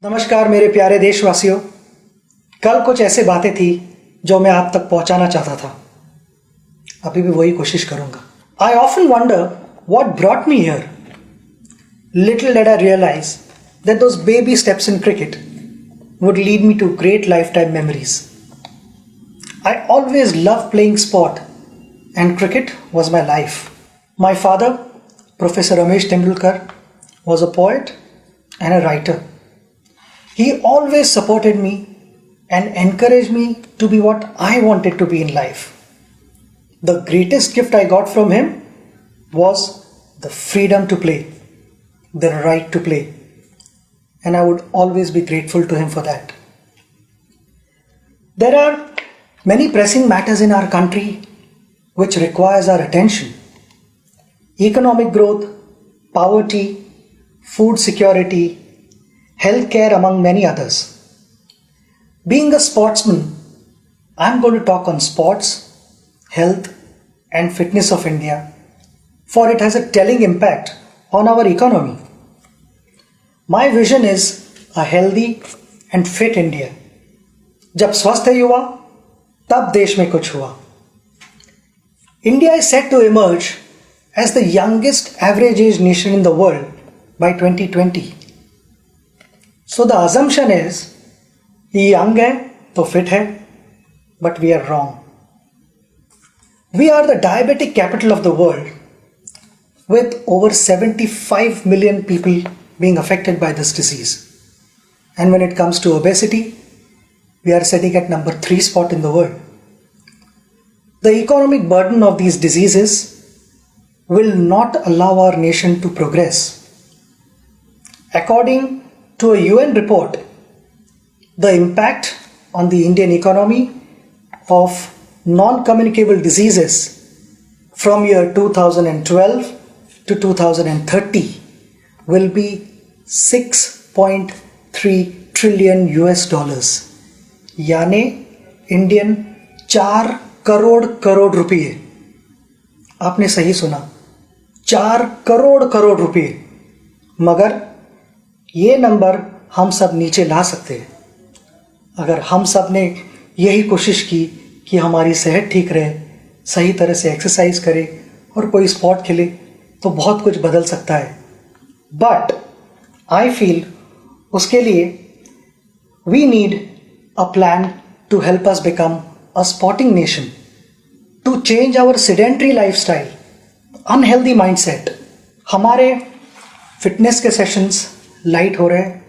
नमस्कार मेरे प्यारे देशवासियों। कल कुछ ऐसे बातें थी जो मैं आप तक पहुंचाना चाहता था। अभी भी वही कोशिश करूंगा। I often wonder what brought me here. Little did I realize that those baby steps in cricket would lead me to great lifetime memories. I always loved playing sport and cricket was my life. My father, Professor Sachin Tendulkar, was a poet and a writer. He always supported me and encouraged me to be what I wanted to be in life. The greatest gift I got from him was the freedom to play, the right to play. And I would always be grateful to him for that. There are many pressing matters in our country which requires our attention. Economic growth, poverty, food security, healthcare, among many others. Being a sportsman, I'm going to talk on sports, health and fitness of India, for it has a telling impact on our economy. My vision is a healthy and fit India. जब स्वस्थ है युवा, तब देश में कुछ हुआ. India is set to emerge as the youngest average age nation in the world by 2020. So the assumption is, ये young है तो fit है, but we are wrong. We are the diabetic capital of the world, with over 75 million people being affected by this disease. And when it comes to obesity, we are sitting at number 3 spot in the world. The economic burden of these diseases will not allow our nation to progress. According to a UN report, the impact on the Indian economy of non-communicable diseases from year 2012 to 2030 will be $6.3 trillion US. यानी Indian 4 crore रुपये. आपने सही सुना, 4 करोड़ रुपये. मगर ये number हम सब नीचे ला सकते हैं अगर हम सब ने यही कोशिश की कि हमारी सेहत ठीक रहे, सही तरह से एक्सरसाइज करें और कोई स्पोर्ट खेले, तो बहुत कुछ बदल सकता है. बट I feel उसके लिए we need a plan to help us become a sporting nation, to change our sedentary lifestyle, unhealthy mindset. हमारे फिटनेस के सेशंस लाइट हो रहे हैं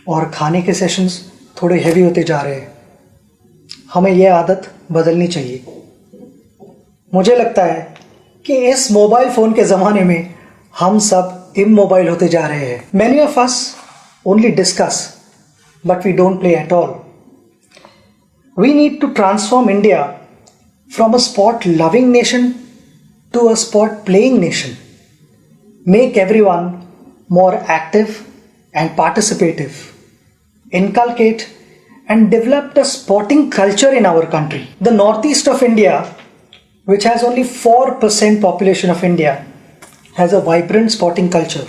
और खाने के सेशंस थोड़े हेवी होते जा रहे हैं. हमें यह आदत बदलनी चाहिए. मुझे लगता है कि इस मोबाइल फ़ोन के ज़माने में हम सब immobile होते जा रहे हैं. Many of us only discuss, but we don't play at all. We need to transform India from a sport-loving nation to a sport-playing nation. Make everyone more active and participative. Inculcate and develop a sporting culture in our country. The northeast of India, which has only 4% population of India, has a vibrant sporting culture.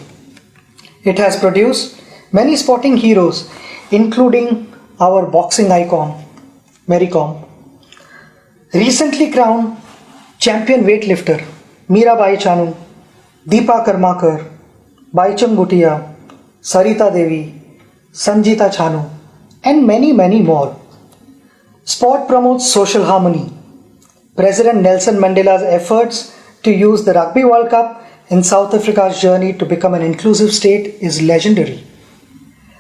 It has produced many sporting heroes, including our boxing icon, Mary Kom. Recently crowned champion weightlifter, Mirabai Chanu, Deepa Karmakar, Baichung Bhutia, Sarita Devi, Sanjita Chanu, and many more. Sport promotes social harmony. President Nelson Mandela's efforts to use the Rugby World Cup in South Africa's journey to become an inclusive state is legendary.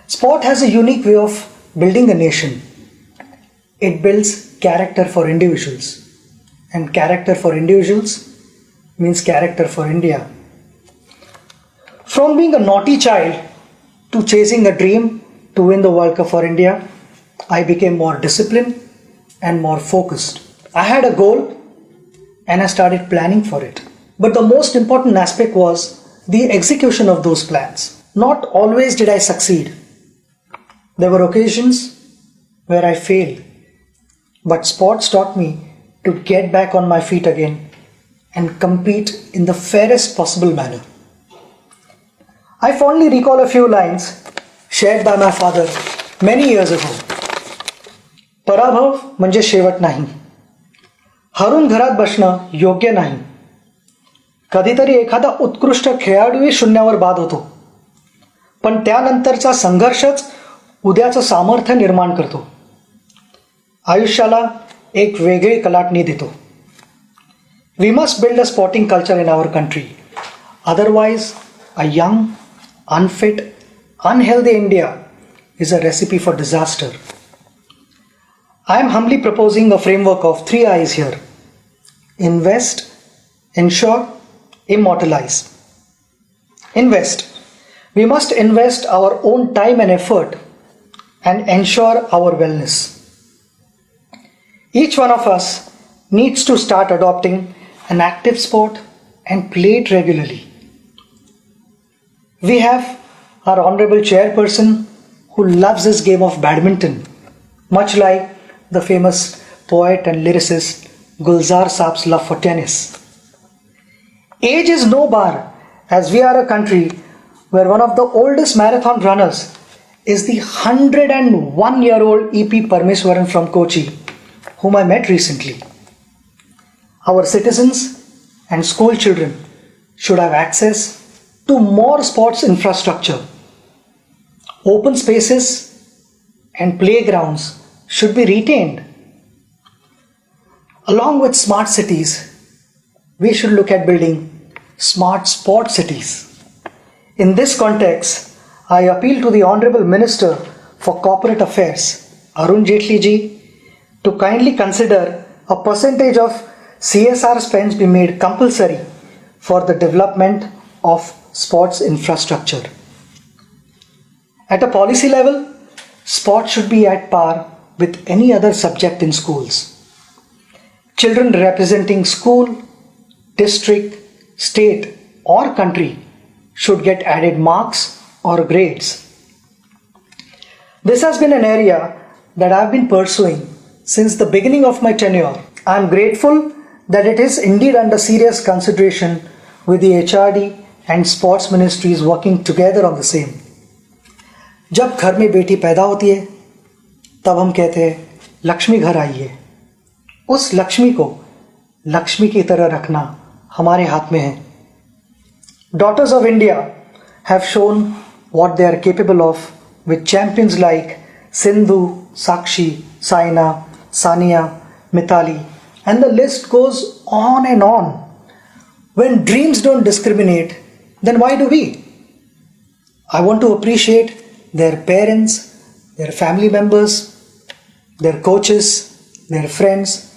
Sport has a unique way of building a nation. It builds character for individuals, and character for individuals means character for India. From being a naughty child to chasing a dream to win the World Cup for India, I became more disciplined and more focused. I had a goal and I started planning for it. But the most important aspect was the execution of those plans. Not always did I succeed. There were occasions where I failed. But sports taught me to get back on my feet again and compete in the fairest possible manner. I fondly recall a few lines shared by my father many years ago. पराभव म्हणजे शेवट नाही. हरून घरात बसणं योग्य नाही. कधीतरी एखादा उत्कृष्ट खेळाडूही शून्यावर बाद होतो, पण त्यानंतरचा संघर्षच उद्याचं सामर्थ्य निर्माण करतो. आयुष्याला एक वेगळी कलाटणी देतो. We must build a sporting culture in our country. Otherwise, a young, unfit, unhealthy India is a recipe for disaster. I am humbly proposing a framework of 3 I's here. Invest, ensure, immortalize. Invest. We must invest our own time and effort and ensure our wellness. Each one of us needs to start adopting an active sport and play it regularly. We have our honorable chairperson who loves this game of badminton, much like the famous poet and lyricist Gulzar Saab's love for tennis. Age is no bar, as we are a country where one of the oldest marathon runners is the 101-year-old E.P. Parmeswaran from Kochi, whom I met recently. Our citizens and school children should have access to more sports infrastructure. Open spaces and playgrounds should be retained. Along with smart cities, we should look at building smart sport cities. In this context, I appeal to the Honorable Minister for Corporate Affairs, Arun Jaitley ji, to kindly consider a percentage of CSR spends be made compulsory for the development of sports infrastructure. At a policy level, sport should be at par with any other subject in schools. Children representing school, district, state or country should get added marks or grades. This has been an area that I have been pursuing since the beginning of my tenure. I am grateful that it is indeed under serious consideration with the HRD and sports ministries working together on the same. जब घर में बेटी पैदा होती है तब हम कहते हैं लक्ष्मी घर आई है. उस लक्ष्मी को लक्ष्मी की तरह रखना हमारे हाथ में है. Daughters of India have shown what they are capable of with champions like Sindhu, Sakshi, Saina, Sania, Mithali, and the list goes on and on. When dreams don't discriminate, then why do we? I want to appreciate their parents, their family members, their coaches, their friends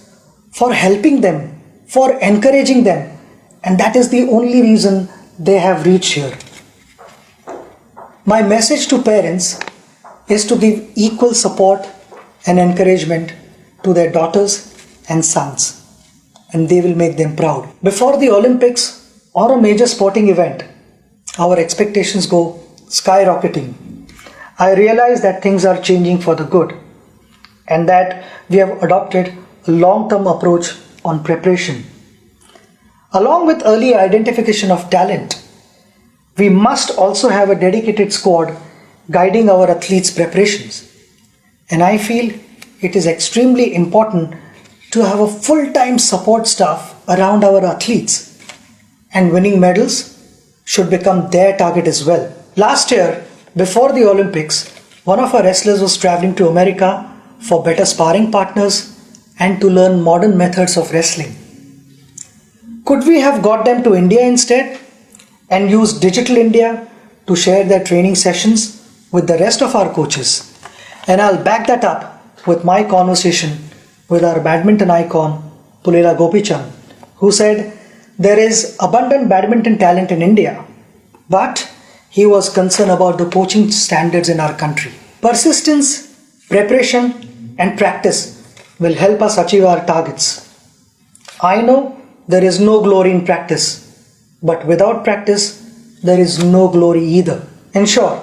for helping them, for encouraging them, and that is the only reason they have reached here. My message to parents is to give equal support and encouragement to their daughters and sons, and they will make them proud. Before the Olympics or a major sporting event, our expectations go skyrocketing. I realize that things are changing for the good and that we have adopted a long-term approach on preparation. Along with early identification of talent, we must also have a dedicated squad guiding our athletes' preparations. And I feel it is extremely important to have a full-time support staff around our athletes, and winning medals should become their target as well. Last year, before the Olympics, one of our wrestlers was traveling to America for better sparring partners and to learn modern methods of wrestling. Could we have got them to India instead and used Digital India to share their training sessions with the rest of our coaches? And I'll back that up with my conversation with our badminton icon Pulela Gopichand, who said there is abundant badminton talent in India, but he was concerned about the coaching standards in our country. Persistence, preparation and practice will help us achieve our targets. I know there is no glory in practice, but without practice there is no glory either. In short,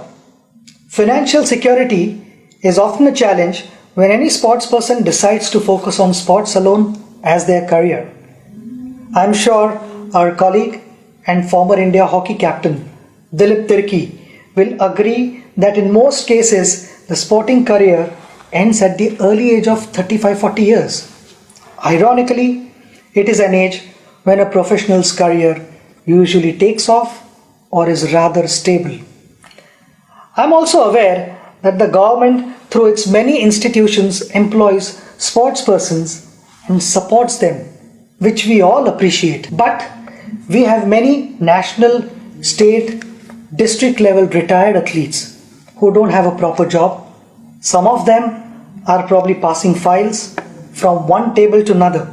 financial security is often a challenge when any sports person decides to focus on sports alone as their career. I am sure our colleague and former India hockey captain Dilip Tirki will agree that in most cases the sporting career ends at the early age of 35-40 years. Ironically, it is an age when a professional's career usually takes off or is rather stable. I am also aware that the government, through its many institutions, employs sportspersons and supports them, which we all appreciate. But we have many national, state, district level retired athletes who don't have a proper job. Some of them are probably passing files from one table to another.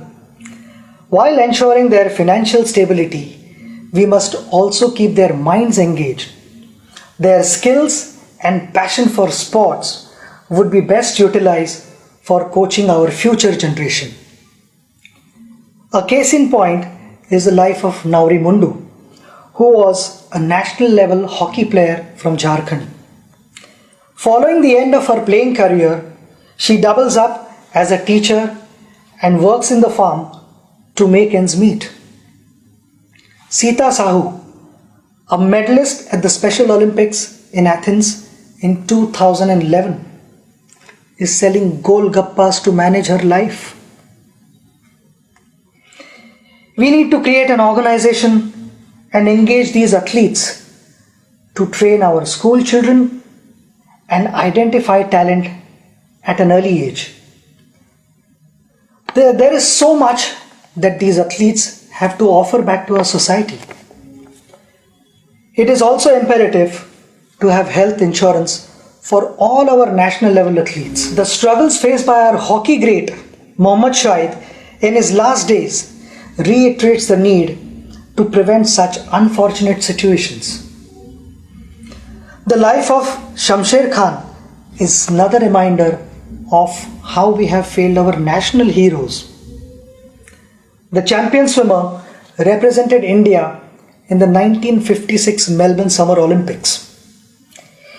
While ensuring their financial stability, we must also keep their minds engaged. Their skills and passion for sports would be best utilized for coaching our future generation. A case in point is the life of Nauri Mundu, who was a national level hockey player from Jharkhand. Following the end of her playing career, she doubles up as a teacher and works in the farm to make ends meet. Sita Sahu, a medalist at the Special Olympics in Athens in 2011, is selling golgappas to manage her life. We need to create an organization and engage these athletes to train our school children and identify talent at an early age. There is so much that these athletes have to offer back to our society. It is also imperative to have health insurance for all our national level athletes. The struggles faced by our hockey great Mohammad Shahid in his last days reiterates the need to prevent such unfortunate situations. The life of Shamsher Khan is another reminder of how we have failed our national heroes. The champion swimmer represented India in the 1956 Melbourne Summer Olympics.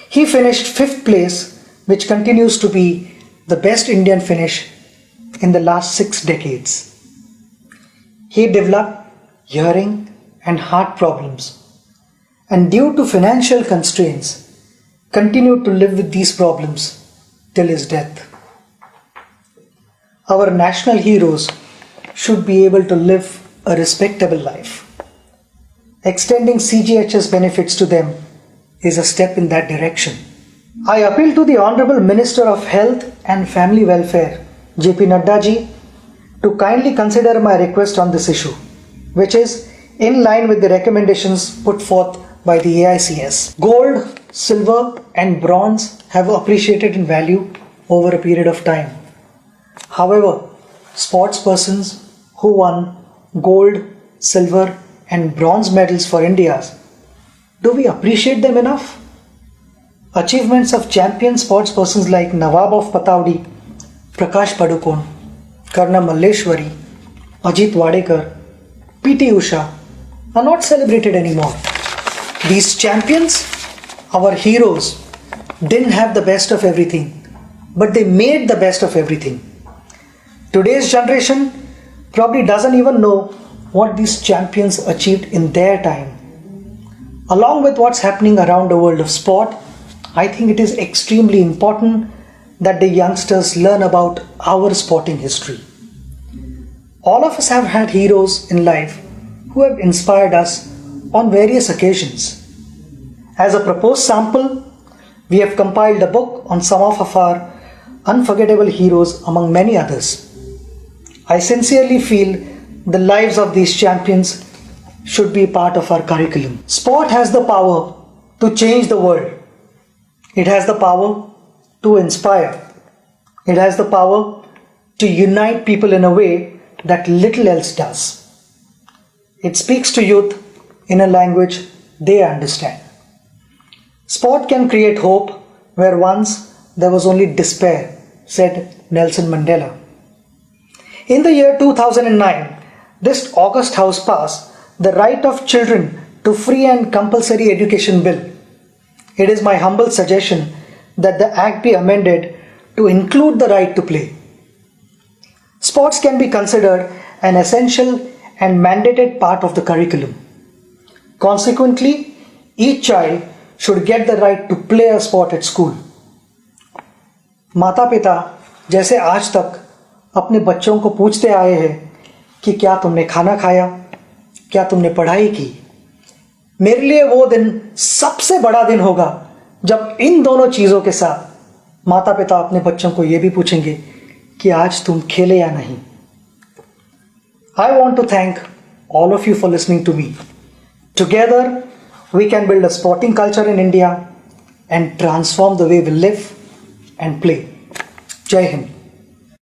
He finished 5th place, which continues to be the best Indian finish in the last 6 decades. He developed hearing and heart problems, and due to financial constraints, continued to live with these problems till his death. Our national heroes should be able to live a respectable life. Extending CGHS benefits to them is a step in that direction. I appeal to the Honorable Minister of Health and Family Welfare, JP Nadda ji, to kindly consider my request on this issue, which is in line with the recommendations put forth by the AICS. Gold, silver and bronze have appreciated in value over a period of time. However, sportspersons who won gold, silver and bronze medals for India, do we appreciate them enough? Achievements of champion sportspersons like Nawab of Pataudi, Prakash Padukone, Karna Malleshwari, Ajit Wadekar, PT Usha are not celebrated anymore. These champions, our heroes, didn't have the best of everything, but they made the best of everything. Today's generation probably doesn't even know what these champions achieved in their time. Along with what's happening around the world of sport, I think it is extremely important that the youngsters learn about our sporting history. All of us have had heroes in life who have inspired us on various occasions. As a proposed sample, we have compiled a book on some of our unforgettable heroes among many others. I sincerely feel the lives of these champions should be part of our curriculum. Sport has the power to change the world. It has the power to inspire. It has the power to unite people in a way that little else does. It speaks to youth in a language they understand. Sport can create hope where once there was only despair, said Nelson Mandela. In the year 2009, this August House passed the Right of Children to Free and Compulsory Education Bill. It is my humble suggestion that the Act be amended to include the right to play. Sports can be considered an essential and mandated part of the curriculum. Consequently, each child should get the right to play a sport at school. माता पिता जैसे आज तक अपने बच्चों को पूछते आए हैं कि क्या तुमने खाना खाया, क्या तुमने पढ़ाई की, मेरे लिए वो दिन सबसे बड़ा दिन होगा जब इन दोनों चीज़ों के साथ माता पिता अपने बच्चों को ये भी पूछेंगे कि आज तुम खेले या नहीं. I want to thank all of you for listening to me. Together, we can build a sporting culture in India and transform the way we live and play. Jai Hind.